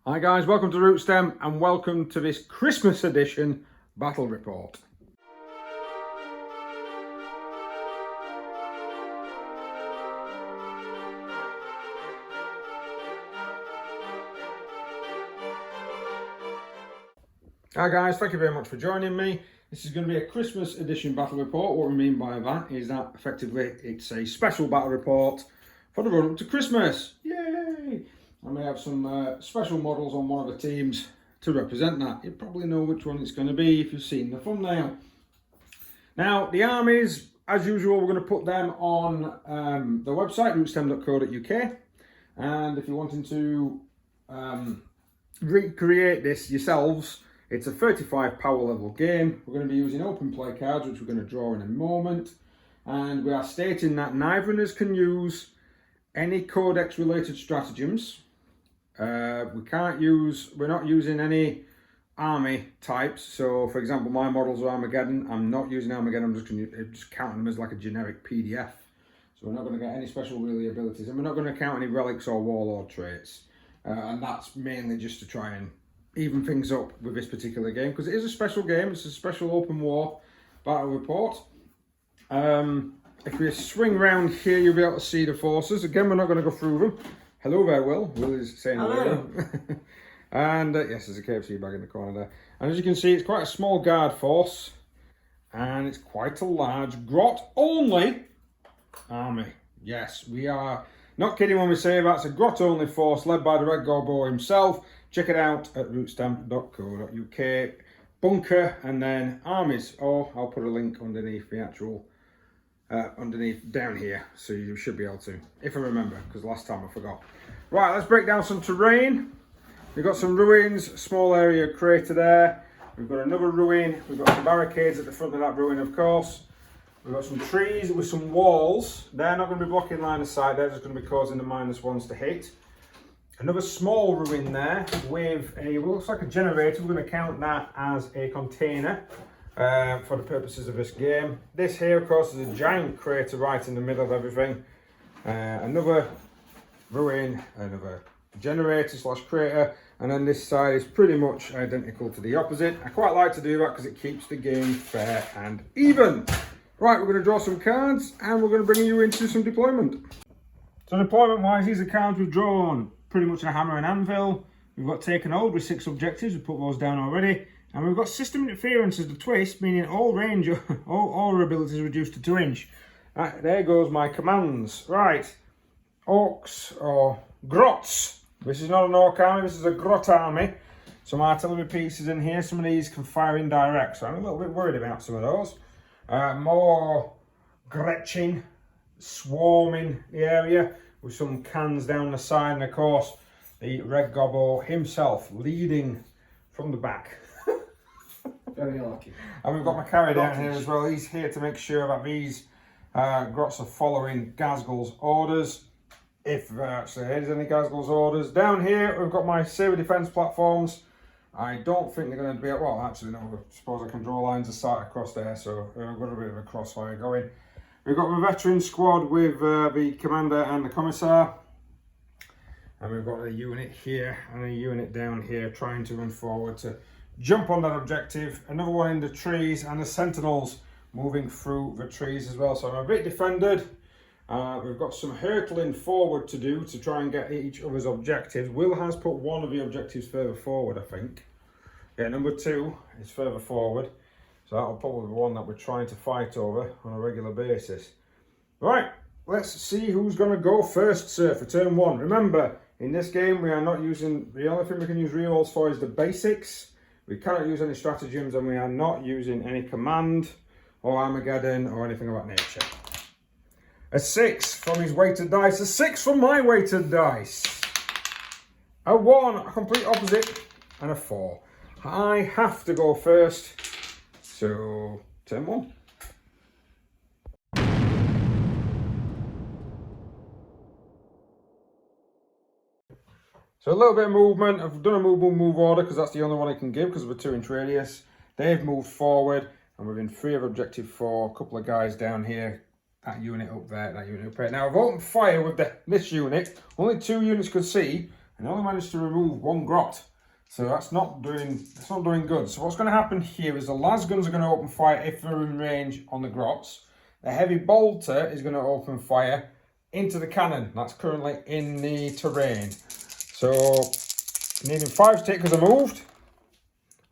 Hi guys, welcome to Rootstem and welcome to this Christmas edition battle report. Hi guys, thank you very much for joining me. This is going to be a Christmas edition battle report. What we mean by that is that effectively it's a special battle report for the run up to Christmas. Yay! I may have some special models on one of the teams to represent that. You probably know which one it's going to be if you've seen the thumbnail. Now, the armies, as usual, we're going to put them on the website, rootstem.co.uk. And if you're wanting to recreate this yourselves, it's a 35 power level game. We're going to be using open play cards, which we're going to draw in a moment. And we are stating that neither of us can use any codex related stratagems. We're not using any army types. So for example, my models are Armageddon. I'm not using Armageddon, I'm just counting them as like a generic PDF. So we're not going to get any special really abilities, and we're not going to count any relics or warlord traits. And that's mainly just to try and even things up with this particular game, because it is a special game. It's a special open war battle report. If we swing round here, you'll be able to see the forces. Again, we're not going to go through them. Hello there, Will. Will is saying hello. And yes, there's a KFC bag in the corner there. And as you can see, it's quite a small guard force. And it's quite a large Grot only army. Yes, we are not kidding when we say that's a Grot only force led by the Red Gobbo himself. Check it out at rootstem.co.uk. Bunker and then armies. Or I'll put a link underneath the actual down here, so you should be able to, if I remember, because last time I forgot. Right, let's break down some terrain. We've got some ruins, small area crater there. We've got another ruin. We've got some barricades at the front of that ruin, of course. We've got some trees with some walls. They're not going to be blocking line of sight. They're just going to be causing the -1s to hit. Another small ruin there with a, well, looks like a generator. We're going to count that as a container. For the purposes of this game. This here, of course, is a giant crater right in the middle of everything. Another ruin, another generator / crater, and then this side is pretty much identical to the opposite. I quite like to do that because it keeps the game fair and even. Right, we're going to draw some cards and we're going to bring you into some deployment. So deployment wise, these are cards we've drawn. Pretty much a hammer and anvil. We've got taken hold with 6 objectives. We've put those down already. And we've got system interference as the twist, meaning all range, all abilities reduced to 2 inch. Right, there goes my commands. Right, orcs or grots. This is not an orc army, this is a grot army. Some artillery pieces in here. Some of these can fire indirect, so I'm a little bit worried about some of those. More Gretchen swarming the area with some cans down the side, and of course the Red Gobbo himself leading from the back. Very lucky. And we've got my carry down here as well. He's here to make sure that these grots are following Gazgul's orders. If there actually is any Gazgul's orders. Down here, we've got my saber defense platforms. I don't think they're going to be, well, actually, no, I suppose I can draw lines of sight across there, so I've got a bit of a crossfire going. We've got my veteran squad with the commander and the commissar. And we've got a unit here and a unit down here trying to run forward to jump on that objective. Another one in the trees, and the sentinels moving through the trees as well. So I'm a bit defended. We've got some hurtling forward to do to try and get each other's objectives. Will has put one of the objectives further forward, I think. Yeah, number 2 is further forward. So that'll probably be one that we're trying to fight over on a regular basis. Right, let's see who's going to go first, sir, for turn 1. Remember, in this game we are not using, the only thing we can use rerolls for is the basics. We cannot use any stratagems, and we are not using any command or Armageddon or anything of that nature. A 6 from his weighted dice, a 6 from my weighted dice. A 1, a complete opposite, and a 4. I have to go first, so turn 1. So a little bit of movement. I've done a move order because that's the only one I can give because of a 2 inch radius. They've moved forward and we're in 3 of objective 4. A couple of guys down here. That unit up there, that unit up there. Now I've opened fire with this unit. Only 2 units could see, and only managed to remove 1 grot. So that's not doing good. So what's going to happen here is the las guns are going to open fire if they're in range on the grots. The heavy bolter is going to open fire into the cannon that's currently in the terrain. So needing 5 stickers are moved.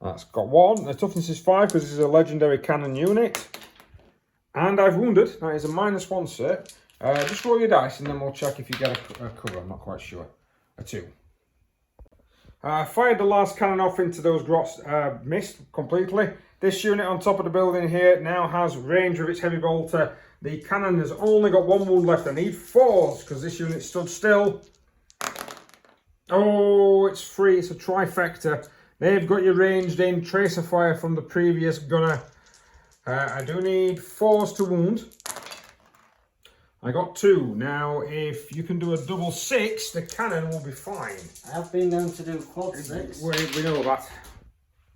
That's got 1. The toughness is 5 because this is a legendary cannon unit. And I've wounded. That is a -1, sir. Just roll your dice and then we'll check if you get a cover. I'm not quite sure. A 2. Fired the last cannon off into those grots, missed completely. This unit on top of the building here now has range with its heavy bolter. The cannon has only got 1 wound left. I need 4s because this unit stood still. Oh, it's free. It's a trifecta. They've got you ranged in. Tracer fire from the previous gunner. I do need 4s to wound. I got 2. Now, if you can do a double 6, the cannon will be fine. I have been known to do quad 6. We know that.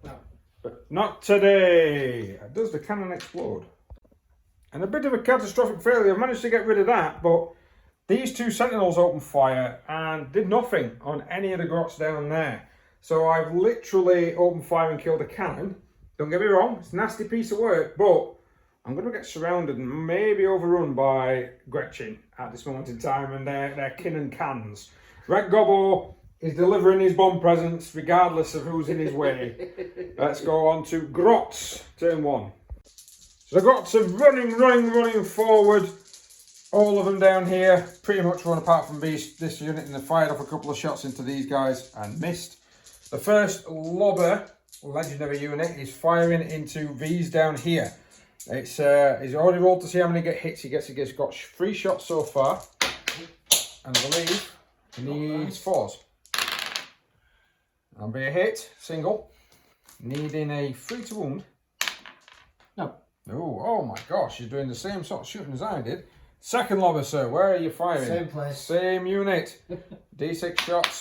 No. But not today. Does the cannon explode? And a bit of a catastrophic failure. I've managed to get rid of that, but these 2 sentinels opened fire and did nothing on any of the grots down there. So I've literally opened fire and killed a cannon. Don't get me wrong, it's a nasty piece of work, but I'm going to get surrounded and maybe overrun by Gretchen at this moment in time and their kin and cans. Red Gobbo is delivering his bomb presents regardless of who's in his way. Let's go on to Grots, turn 1. So the Grots are running forward. All of them down here pretty much run apart from this unit, and they fired off a couple of shots into these guys and missed. The first Lobber legendary unit is firing into these down here. It's he's already rolled to see how many hits he gets. He's got 3 shots so far, and I believe he needs 4s. That'll be a hit, single. Needing a 3 to wound. No. Oh my gosh, he's doing the same sort of shooting as I did. Second Lobber, sir, where are you firing? Same place. Same unit. D6 shots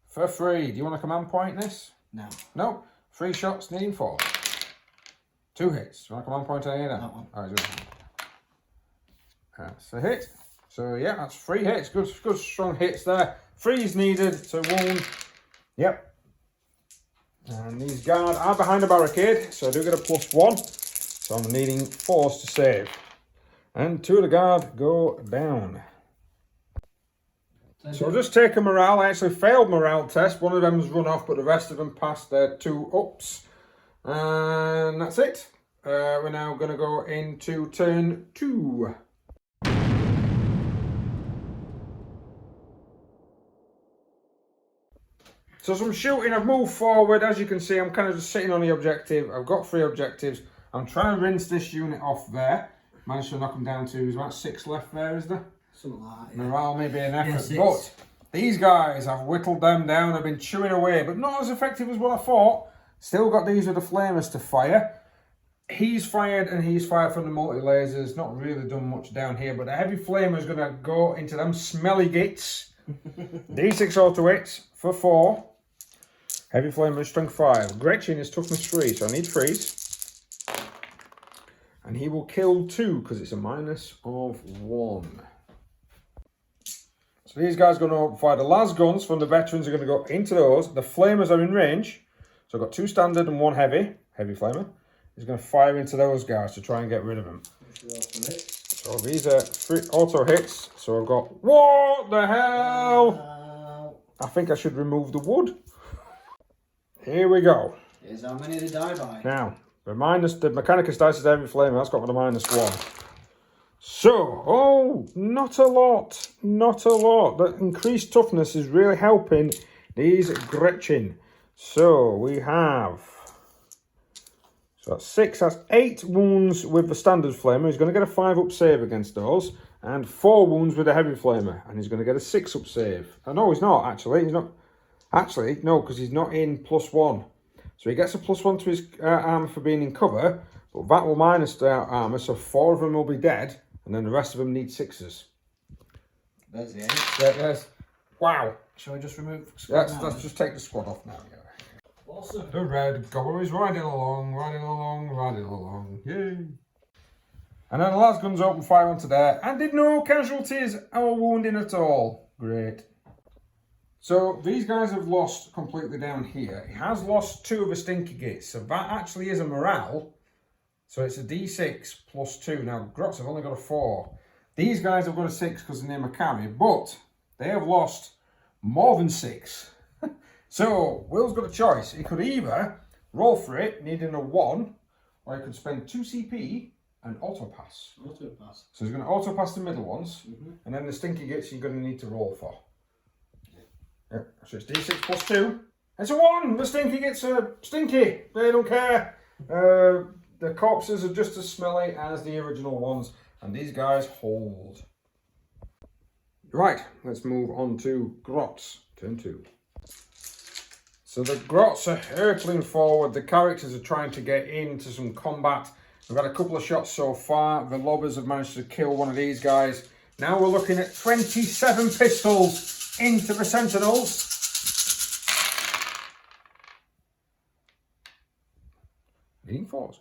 for 3. Do you want a command point in this? No. No. 3 shots, needing 4. 2 hits. Do you want a command point on any of that? That one. Oh, that's a hit. So yeah, that's 3 hits. Good strong hits there. 3's needed to wound. Yep. And these guard are behind a barricade, so I do get a +1. So I'm needing 4s to save. And 2 of the guard go down. So I'll just take a morale. I actually failed morale test. One of them's run off, but the rest of them passed their 2 ups. And that's it. We're now going to go into turn 2. So some shooting, I've moved forward. As you can see, I'm kind of just sitting on the objective. I've got 3 objectives. I'm trying to rinse this unit off there. Managed to knock them down to, there's about 6 left there, is there? Something like that, yeah. Morale may be an effort, Yeah, but these guys, I've whittled them down. I've been chewing away, but not as effective as what I thought. Still got these with the flamers to fire. He's fired and he's fired from the multi-lasers. Not really done much down here, but the heavy flamer is going to go into them smelly gits. D6 auto hits for 4. Heavy flamer is strength 5. Gretchen is toughness 3, so I need 3s. And he will kill 2 because it's a -1. So these guys are going to open fire. The las guns from the veterans are going to go into those. The flamers are in range. So I've got 2 standard and 1 heavy flamer. He's going to fire into those guys to try and get rid of them. So these are 3 auto hits. So I've got, what the hell? I think I should remove the wood. Here we go. Here's how many they die by. Now, the Mechanicus dice is heavy flamer. That's got with a -1. So, oh, not a lot. Not a lot. The increased toughness is really helping these Gretchen. So, we have... So that's 6, that's 8 wounds with the standard flamer. He's going to get a 5 up save against those. And 4 wounds with the heavy flamer. And he's going to get a 6 up save. No, he's not, actually. He's not... Actually, no, because he's not in +1. So he gets a +1 to his armor for being in cover. But that will minus the armor, so 4 of them will be dead. And then the rest of them need 6s. There's the 8. There's... Wow. Shall we just remove squad now? Let's just take the squad off now. Yeah. Awesome. The red Gobbo is riding along. Yay. And then the last guns open fire onto there and did no casualties or wounding at all. Great. So these guys have lost completely down here. He has lost 2 of the stinky gates, so that actually is a morale. So it's a D6 plus 2. Now, Grots have only got a 4. These guys have got a 6 because they name a carry, but they have lost more than 6. So, Will's got a choice. He could either roll for it, needing a 1, or he could spend 2 CP and auto pass. Auto pass. So he's going to auto pass the middle ones, and then the stinky gates you're going to need to roll for. Yeah. So it's D6 plus 2. It's a 1! The stinky gates are stinky. They don't care. The corpses are just as smelly as the original ones, and these guys hold. Right, let's move on to Grots, turn 2. So the Grots are hurtling forward. The characters are trying to get into some combat. We've had a couple of shots so far. The lobbers have managed to kill one of these guys. Now we're looking at 27 pistols into the sentinels. Needing 4s.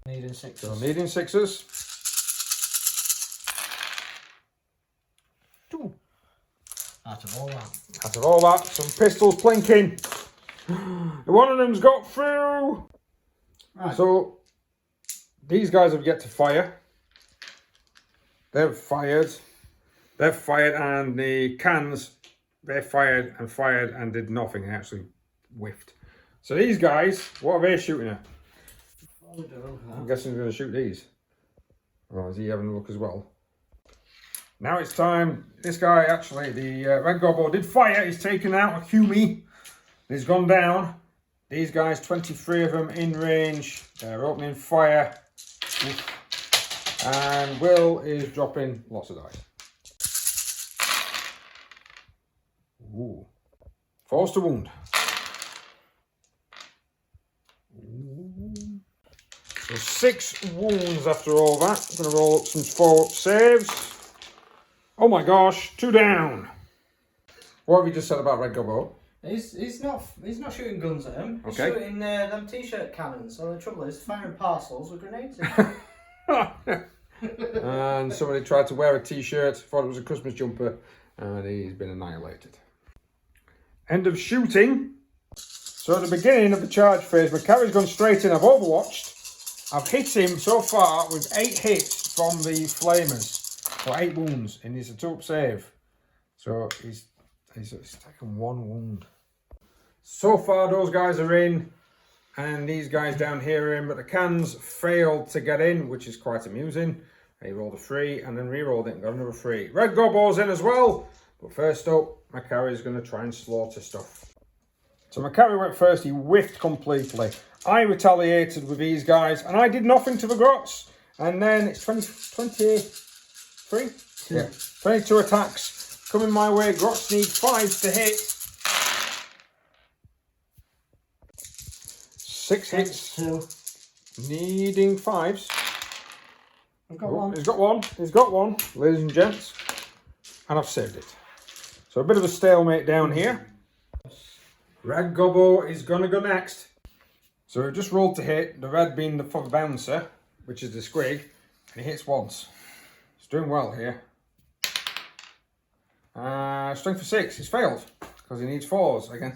Needing 6s. So needing 6s. 2. Out of all that. Out of all that, some pistols plinking. One of them's got through. Right. So these guys have yet to fire. They've fired. They've fired, and the cans, they fired and did nothing. They actually whiffed. So these guys, what are they shooting at? I'm guessing he's going to shoot these. Or is he having a look as well? Now it's time. This guy, actually, the Red Gobbo did fire. He's taken out a Hume. He's gone down. These guys, 23 of them in range. They're opening fire. And Will is dropping lots of dice. Ooh. Force to wound. So 6 wounds after all that. I'm going to roll up some 4 saves. Oh my gosh, 2 down. What have you just said about Red Gobbo? He's not shooting guns at him. He's Okay. shooting them t-shirt cannons. So the trouble is firing parcels with grenades in. And somebody tried to wear a t-shirt, thought it was a Christmas jumper, and he's been annihilated. End of shooting. So at the beginning of the charge phase, McCarry's gone straight in. I've overwatched. I've hit him so far with 8 hits from the flamers, or 8 wounds, and he's a 2-up save. So he's taken 1 wound. So far those guys are in, and these guys down here are in, but the cans failed to get in, which is quite amusing. He rolled a 3 and then re-rolled it and got another 3. Red Gobbo's in as well, but first up, McCarry's going to try and slaughter stuff. So McCarry went first. He whiffed completely. I retaliated with these guys, and I did nothing to the Grots. And then it's 23? Yeah, 22 attacks coming my way. Grots need 5s to hit. 6 hits. 2. Needing 5s. I've got 1. He's got 1. He's got 1, ladies and gents. And I've saved it. So a bit of a stalemate down here. Red Gobbo is going to go next. So he just rolled to hit, the red being for the bouncer, which is the squig, and he hits once. He's doing well here. Strength for 6, he's failed, because he needs 4s again.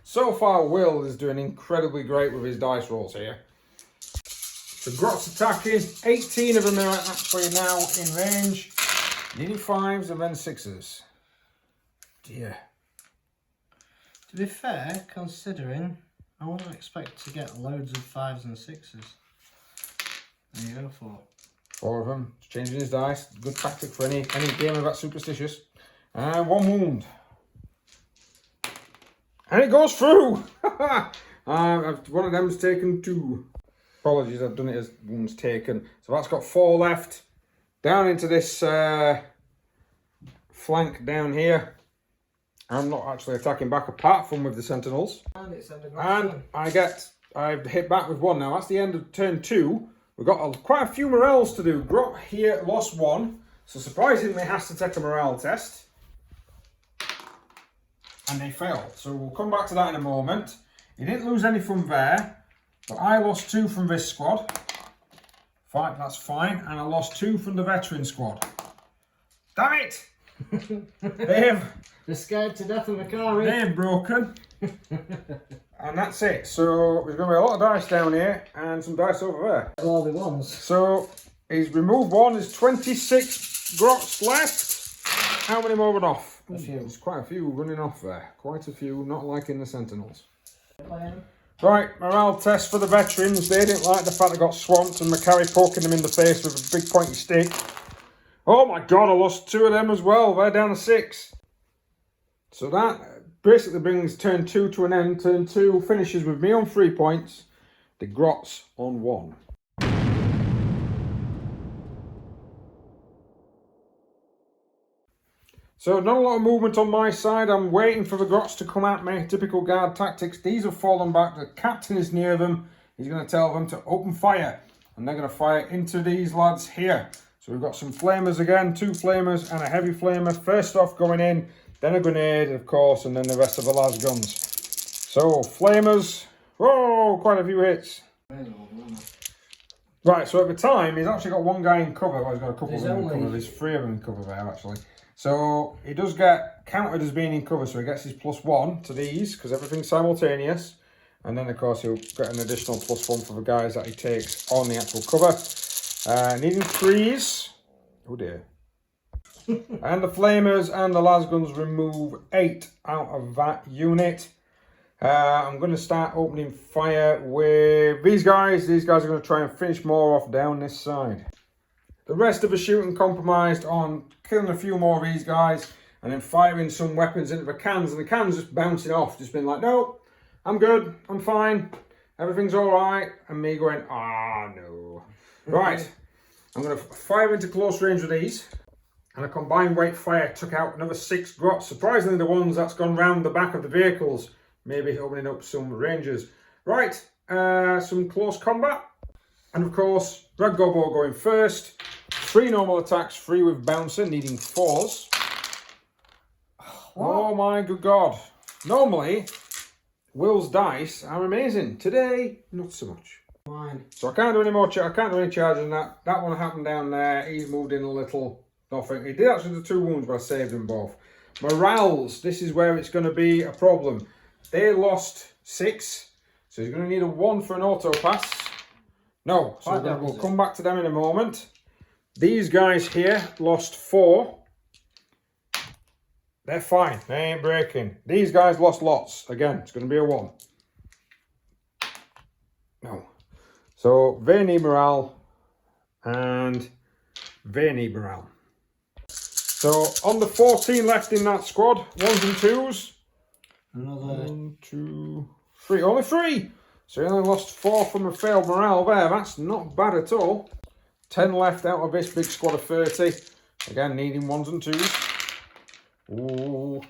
So far Will is doing incredibly great with his dice rolls here. The Grots attacking, 18 of them are actually now in range. Needing 5s and then 6s. Dear. To be fair, considering I wouldn't expect to get loads of 5s and 6s. There you go, 4. 4 of them. Just changing his dice. Good tactic for any gamer that's superstitious. And 1 wound. And it goes through! One of them's taken 2. Apologies, I've done it as wounds taken. So that's got 4 left. Down into this flank down here. I'm not actually attacking back apart from with the sentinels. And it's And I've hit back with 1 now. That's the end of turn 2. We've got quite a few morales to do. Grot here lost 1. So surprisingly has to take a morale test. And they failed. So we'll come back to that in a moment. He didn't lose any from there. But I lost 2 from this squad. Fine, that's fine. And I lost 2 from the veteran squad. Damn it! They're scared to death of Macari. They're broken. And that's it. So there's going to be a lot of dice down here and some dice over there. All the ones. So he's removed one. There's 26 grots left. How many more went off? A few. There's quite a few running off there. Quite a few, not liking the sentinels. Playing. Right, morale test for the veterans. They didn't like the fact they got swamped and Macari poking them in the face with a big pointy stick. Oh my god, I lost 2 of them as well. They're down to 6. So that basically brings turn 2 to an end. Turn 2 finishes with me on 3 points. The Grots on 1. So not a lot of movement on my side. I'm waiting for the Grots to come at me. Typical guard tactics. These have fallen back. The captain is near them. He's going to tell them to open fire. And they're going to fire into these lads here. So we've got some flamers again. 2 flamers and a heavy flamer. First off going in. Then a grenade, of course. And then the rest of the las guns. So flamers. Whoa, quite a few hits. Right, so at the time, he's actually got 1 guy in cover. Well, he's got a couple of them in cover. There's 3 of them in cover there, actually. So he does get counted as being in cover, so he gets his +1 to these because everything's simultaneous. And then, of course, he'll get an additional +1 for the guys that he takes on the actual cover. Needing 3s. Oh dear. And the flamers and the las guns remove 8 out of that unit. I'm going to start opening fire with these guys. These guys are going to try and finish more off down this side. The rest of the shooting compromised on killing a few more of these guys and then firing some weapons into the cans, and the cans just bouncing off, just being like, no, I'm good, I'm fine, everything's all right, and me going, ah, no. Right, I'm going to fire into close range with these, and a combined weight fire took out another 6 grots, surprisingly the ones that's gone round the back of the vehicles, maybe opening up some rangers. Right, some close combat, and of course, Red Gobbo going first. 3 normal attacks, 3 with bouncer, needing 4s. Oh my good god. Normally, Will's dice are amazing. Today, not so much. Fine. So I can't do any more, I can't do any charging that. That one happened down there. He's moved in a little. Nothing. He did actually do 2 wounds, but I saved them both. Morales, this is where it's going to be a problem. They lost 6, so he's going to need a 1 for an auto pass. No, so we'll come back to them in a moment. These guys here lost 4. They're fine. They ain't breaking. These guys lost lots. Again, it's going to be a 1. No. So, they need morale. And they need morale. So, on the 14 left in that squad, 1s and 2s. Another 1, 2, 3. Only 3. So, he only lost 4 from a failed morale there. That's not bad at all. 10 left out of this big squad of 30. Again, needing 1s and 2s. Ooh.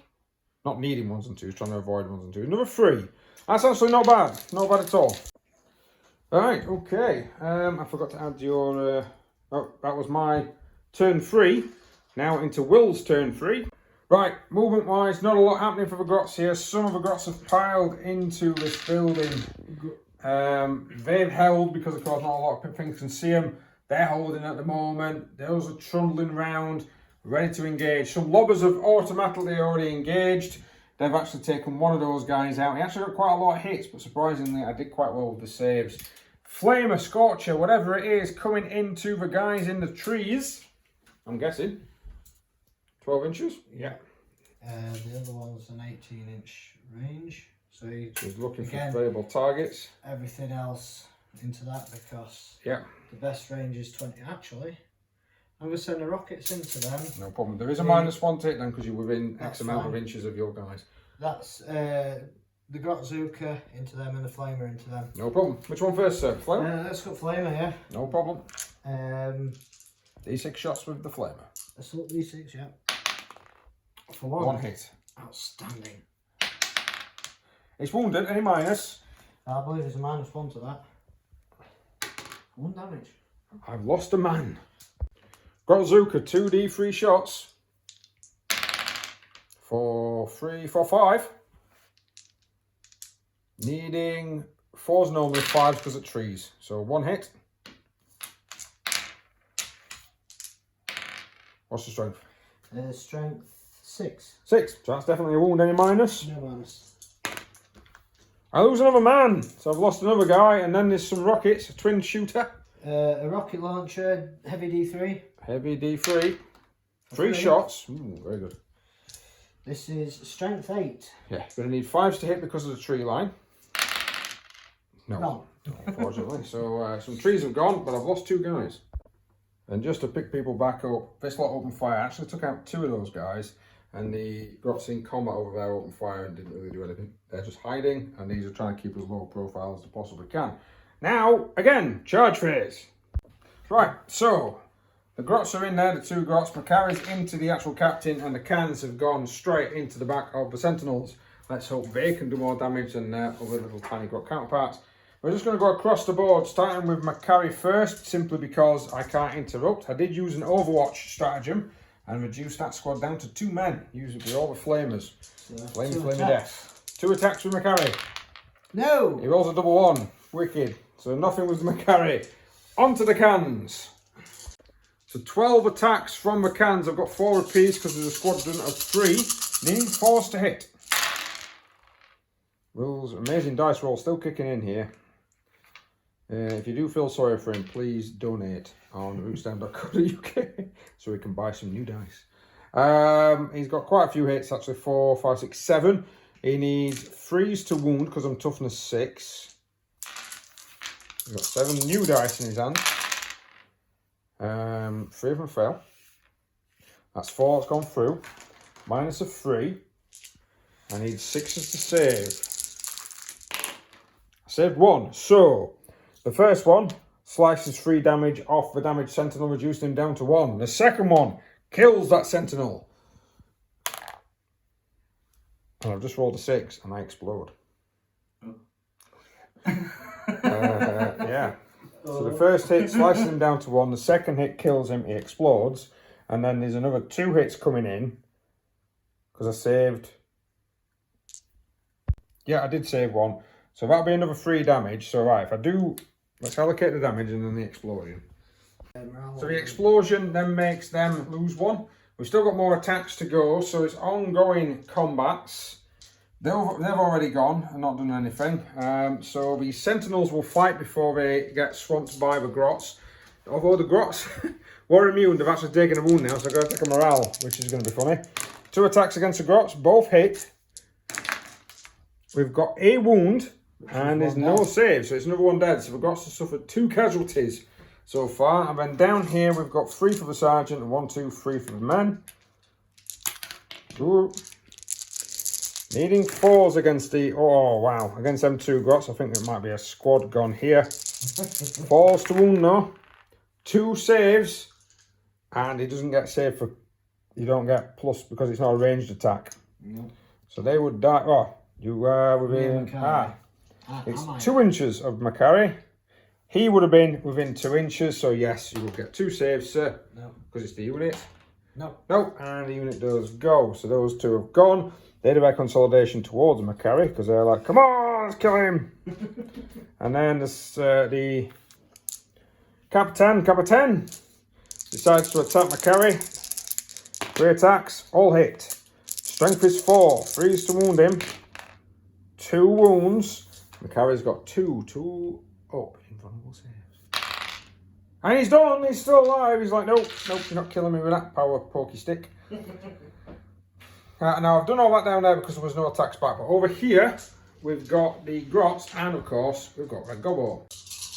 Not needing 1s and 2s, trying to avoid 1s and 2s. Another 3. That's actually not bad. Not bad at all. Alright, okay. I forgot to add your... oh, that was my turn 3. Now into Will's turn 3. Right, movement-wise, not a lot happening for the Grots here. Some of the Grots have piled into this building. They've held, because of course not a lot of things can see them. They're holding at the moment. Those are trundling round, ready to engage. Some lobbers have automatically already engaged. They've actually taken one of those guys out. He actually got quite a lot of hits, but surprisingly, I did quite well with the saves. Flamer, Scorcher, whatever it is, coming into the guys in the trees. I'm guessing 12 inches. Yeah. the other one's an 18-inch range. So he's looking for variable targets. Everything else into that because the best range is 20. Actually, I'm going to send the rockets into them. No problem. There is a -1 to hit them because you're within X amount of inches of your guys. That's the Grotzuka into them and the Flamer into them. No problem. Which one first, sir? Flamer? Let's go Flamer, yeah. No problem. D6 shots with the Flamer. Let's look D6, yeah. For one hit. Outstanding. It's wounded, any minus? I believe there's a -1 to that. 1 damage. I've lost a man. Grotzuka, 2d3 shots. For 5. Needing 4s normally, 5s because of trees. So 1 hit. What's the strength? Strength 6. 6. So that's definitely a wound. Any minus? No minus. I lose another man. So I've lost another guy. And then there's some rockets. A twin shooter. A rocket launcher, heavy D3. Heavy D3. 3 shots. Ooh, very good. This is strength 8. Yeah, going to need 5s to hit because of the tree line. No, None. unfortunately. So some trees have gone, but I've lost 2 guys. And just to pick people back up, this lot opened fire. I actually took out 2 of those guys, and the Grots in combat over there opened fire and didn't really do anything. They're just hiding, and these are trying to keep as low profile as they possibly can. Now, again, charge phase. Right, so the Grots are in there, the 2 Grots. Macari's into the actual captain, and the cans have gone straight into the back of the Sentinels. Let's hope they can do more damage than their other little tiny Grot counterparts. We're just going to go across the board, starting with Macari first, simply because I can't interrupt. I did use an Overwatch stratagem and reduce that squad down to 2 men, using with all the flamers. So Flame death. 2 attacks with Macari. No! He rolls a double 1. Wicked. So nothing with Macari. On to the cans. So 12 attacks from the cans. I've got 4 apiece because there's a squadron of 3. Needing 4s to hit. Rules, amazing dice roll still kicking in here. If you do feel sorry for him, please donate on rootstand.co.uk so we can buy some new dice. He's got quite a few hits, actually 4, 5, 6, 7. He needs 3s to wound because I'm toughness 6. He's got 7 new dice in his hand. 3 of them fail. That's 4 that's gone through. Minus a 3. I need 6s to save. I saved 1. So the first one slices 3 damage off the damaged sentinel, reducing him down to 1. The second one kills that sentinel. And I've just rolled a 6 and I explode. Yeah. So the first hit slices him down to 1. The second hit kills him. He explodes. And then there's another 2 hits coming in. Because I saved... Yeah, I did save 1. So that'll be another 3 damage. So right, if I do... Let's allocate the damage and then the explosion. So the explosion then makes them lose 1. We've still got more attacks to go. So it's ongoing combats. They've already gone and not done anything. So the Sentinels will fight before they get swamped by the Grots. Although the Grots were immune, they've actually taken a wound now, so I've got to take a morale, which is going to be funny. 2 attacks against the Grots, both hit. We've got a wound, and there's no save, so it's another 1 dead. So the Grots have suffered 2 casualties so far. And then down here, we've got 3 for the Sergeant, and 1, 2, 3 for the men. Ooh. Needing 4s against the... Oh, wow. Against them 2 Grots, I think there might be a squad gone here. 4s to wound, no. 2 saves. And he doesn't get saved for... You don't get plus because it's not a ranged attack. No. So they would die... Oh, you were within... It's 2 inches of Macari. He would have been within 2 inches. So, yes, you will get 2 saves, sir. No. Because it's the unit. No. No. And the unit does go. So those 2 have gone. They do their consolidation towards Macari because they're like, come on, let's kill him. And then there's the Captain decides to attack Macari. 3 attacks, all hit. Strength is 4, 3s to wound him. 2 wounds. Macari's got 2 up. Invulnerable saves. And he's done, he's still alive. He's like, nope, you're not killing me with that power pokey stick. Now, I've done all that down there because there was no attacks back. But over here, we've got the Grots. And, of course, we've got Red Gobbo.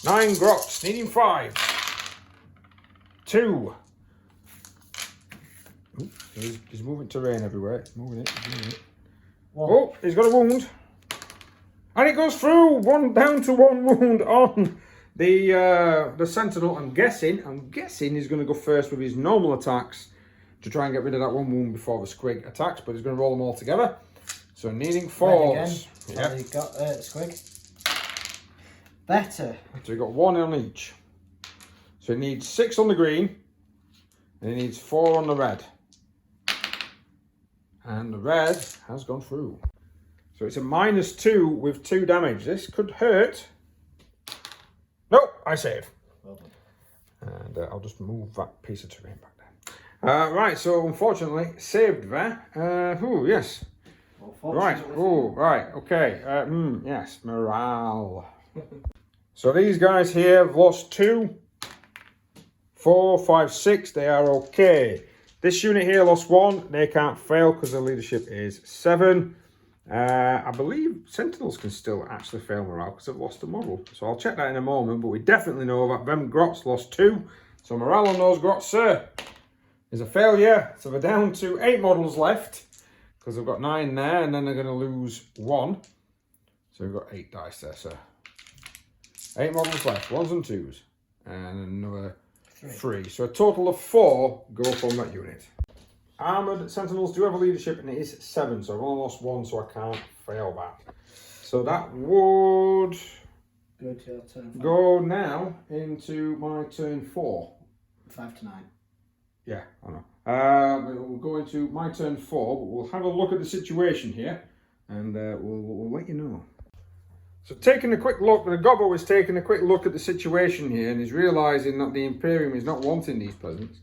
9 Grots, needing 5. 2. Ooh, he's moving terrain everywhere. He's moving it. Oh, he's got a wound. And it goes through. 1 down to 1 wound on the Sentinel. I'm guessing he's going to go first with his normal attacks to try and get rid of that 1 wound before the Squig attacks, but he's going to roll them all together. So needing 4s. Yeah. He's got Squig. Better. So we've got 1 on each. So he needs 6 on the green, and he needs 4 on the red. And the red has gone through. So it's a -2 with 2 damage. This could hurt. Nope, I save. Well done. And I'll just move that piece of terrain back there. Right, so unfortunately, saved there. Yes. Right, right, okay. Yes, morale. So these guys here have lost 2, 4, 5, 6. They are okay. This unit here lost 1. They can't fail because their leadership is 7. I believe Sentinels can still actually fail morale because they've lost a model. So I'll check that in a moment, but we definitely know that them Grots lost 2. So morale on those Grots, sir, is a failure. So they're down to 8 models left because they've got 9 there, and then they're going to lose 1. So we've got 8 dice there, sir. 8 models left, 1s and 2s, and another 3. So a total of 4 go from that unit. Armoured Sentinels do have a leadership, and it is 7, so I've only lost 1, so I can't fail that. So that would go to your turn 5. Go now into my turn 4. 5 to 9. Yeah, I know. We'll go into my turn 4, but we'll have a look at the situation here, and we'll let you know. So taking a quick look, the Gobbo is taking a quick look at the situation here, and is realising that the Imperium is not wanting these presents.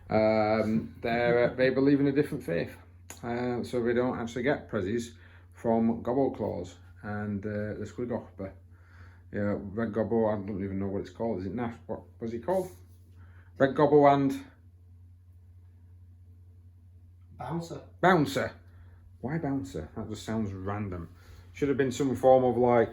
They believe in a different faith, so they don't actually get prezzies from Gobbo Claws and the Squigopper. Yeah, Red Gobbo, I don't even know what it's called. Is it Nash? What was it called? Red Gobbo and Bouncer. Why Bouncer? That just sounds random. Should have been some form of like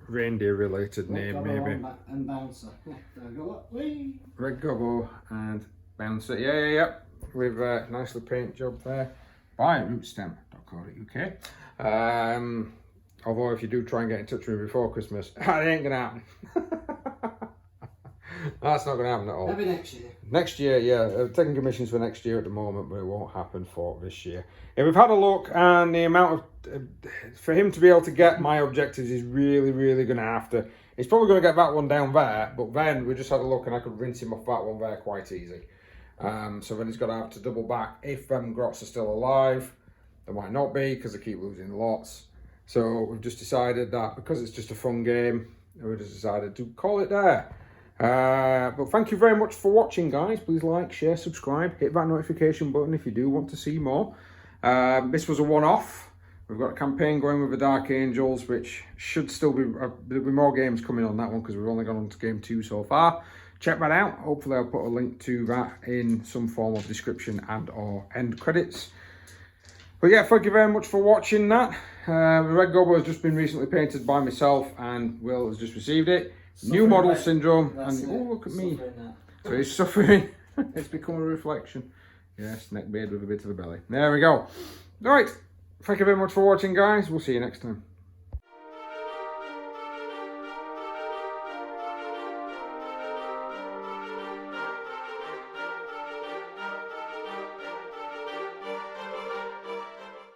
reindeer related name, maybe. And Bouncer. Yeah, there we go. Whee! Red Gobbo and Bouncer. Yeah. With a nicely paint job there by rootstem.co.uk. Although if you do try and get in touch with me before Christmas, that ain't gonna happen. That's not gonna happen at all. Maybe next year. Next year, yeah. Taking commissions for next year at the moment, but it won't happen for this year. Yeah, we've had a look, and the amount of for him to be able to get my objectives is really gonna have to. He's probably gonna get that one down there, but then we just had a look, and I could rinse him off that one there quite easy. So then he's got to have to double back. If them Grots are still alive, they might not be because they keep losing lots. So we've just decided that because it's just a fun game, we just decided to call it there. But thank you very much for watching, guys. Please like, share, subscribe, hit that notification button if you do want to see more. This was a one-off. We've got a campaign going with the Dark Angels, which should still be, there'll be more games coming on that one because we've only gone on to game 2 so far. Check that out. Hopefully I'll put a link to that in some form of description and or end credits. But yeah, thank you very much for watching that. The Red Gobbo has just been recently painted by myself, and Will has just received it. New model syndrome, and oh, look at me. So he's suffering. It's become a reflection. Yes, neck beard with a bit of a belly. There we go. All right. Thank you very much for watching, guys. We'll see you next time.